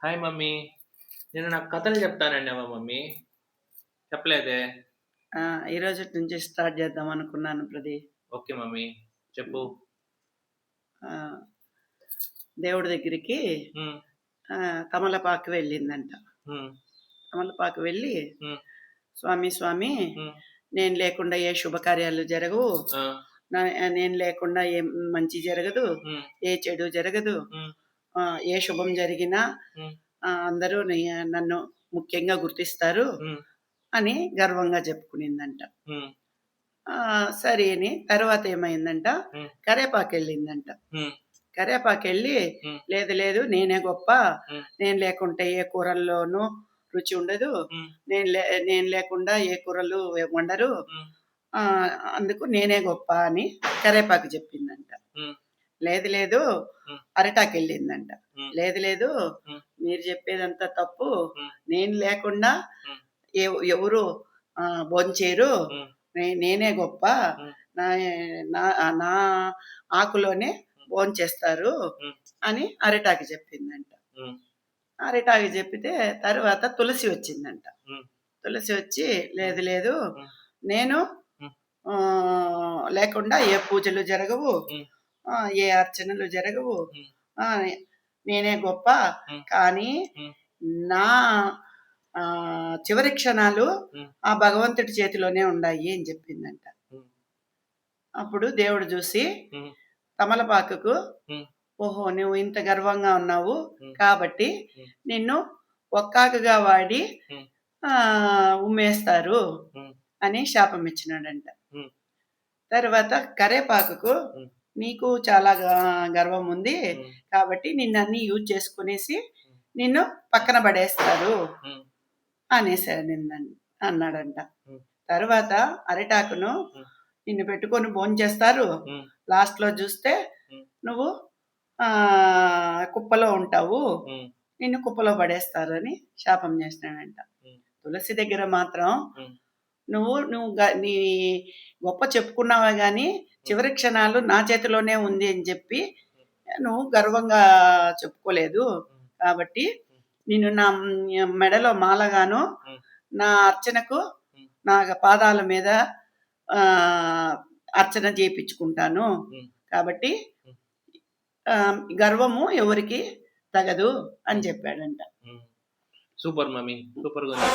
Hi mummy. నేను నాకు కథలు చెప్తానన్నావా మమ్మీ? చెప్పలేదే. ఈరోజుటి నుంచి స్టార్ట్ చేద్దాం అనుకున్నాను ప్రదీప్. Okay mummy. చెప్పు. ఆహ్, దేవుడి దగ్గరికి హ్మ్. తమలపాకు వెళ్ళిందంట. హ్మ్. తమలపాకు వెళ్ళి, హ్మ్. "స్వామి, స్వామి హ్మ్. నేను లేకుండా ఏ శుభకార్యాలు జరగవు. ఆ! నా నేను లేకుండా ఏ మంచి జరగదు. హ్మ్. ఏ చెడు జరగదు. హ్మ్. ఏ శుభం జరిగినా హ్మ్. అందరూ నన్ను ముఖ్యంగా గుర్తిస్తారు" హ్మ్. అని గర్వంగా చెప్పుకునిందంట. హ్మ్. సరే అని తర్వాత ఏమైందంట, హ్మ్. కరేపాకెళ్ళిందంట. హ్మ్. కరేపాకెళ్ళి, హ్మ్. లేదు లేదు నేనే గొప్ప, హ్మ్. నేను లేకుంటే ఏ కూరల్లోనూ రుచి ఉండదు. హ్మ్. నేను లేకుండా ఏ కూరలు వండరు. హ్మ్. అందుకు నేనే గొప్ప అని కరేపాకు చెప్పిందంట. హ్మ్. లేదు లేదు హ్మ్. అరిటాకెళ్ళిందంట. హ్మ్. లేదు లేదు హ్మ్. మీరు చెప్పేదంతా తప్పు. హ్మ్. నేను లేకుండా హ్మ్. ఎవరు భోంచేయరు. హ్మ్. నేనే గొప్ప. హ్మ్. నా నా నా ఆకులోనే హ్మ్. భోంచేస్తారు హ్మ్. అని అరిటాకు చెప్పిందంట. హ్మ్. అరిటాకు చెప్పితే తర్వాత తులసి వచ్చిందంట. హ్మ్. తులసి వచ్చి, హ్మ్. లేదు లేదు హ్మ్. నేను హ్మ్. లేకుండా ఏ పూజలు జరగవు. హ్మ్. ఏ అర్చనలు జరగవు. హ్మ్. ఆహ్, నేనే గొప్ప. హ్మ్. కానీ హ్మ్. నా చివరి క్షణాలు హ్మ్. ఆ భగవంతుడి చేతిలోనే ఉండాయి అని చెప్పిందంట. హ్మ్. అప్పుడు దేవుడు చూసి హ్మ్. తమలపాకుకు, హ్మ్. ఓహో! నువ్వు ఇంత గర్వంగా ఉన్నావు. హ్మ్. కాబట్టి హ్మ్. నిన్ను ఒక్కాకుగా వాడి హ్మ్. ఉమ్మేస్తారు హ్మ్. అని శాపం ఇచ్చినాడంట. హ్మ్. తర్వాత కరేపాకుకు, హ్మ్. నీకు చాలా గర్వం ఉంది. హ్మ్. కాబట్టి నిన్నన్నీ యూజ్ చేసుకునేసి హ్మ్. నిన్ను పక్కన పడేస్తారు హ్మ్. అన్నాడంట. హ్మ్. తర్వాత అరిటాకును, హ్మ్. నిన్ను పెట్టుకొని భోంచేస్తారు. హ్మ్. లాస్ట్‌లో చూస్తే హ్మ్. నువ్వు కుప్పలో ఉంటావు. హ్మ్. నిన్ను కుప్పలో పడేస్తారని శాపం చేసినాడంట. హ్మ్. తులసి దగ్గర మాత్రం హ్మ్. నువ్వు నువ్వు నీ గొప్ప చెప్పుకున్నావే గానీ, హ్మ్. చివరి క్షణాలు నా చేతిలోనే ఉంది అని చెప్పి నువ్వు గర్వంగా చెప్పుకోలేదు. హ్మ్. కాబట్టి హ్మ్. నిన్ను నా మెడలో మాలగాను, హ్మ్. నా అర్చనకు హ్మ్. నా పాదాల మీద ఆహ్, అర్చన చేపిచ్చుకుంటాను. హ్మ్. కాబట్టి హ్మ్. గర్వము ఎవరికీ తగదు అని హ్మ్. చెప్పాడంట. హ్మ్. Super mummy. సూపర్‌గుంది.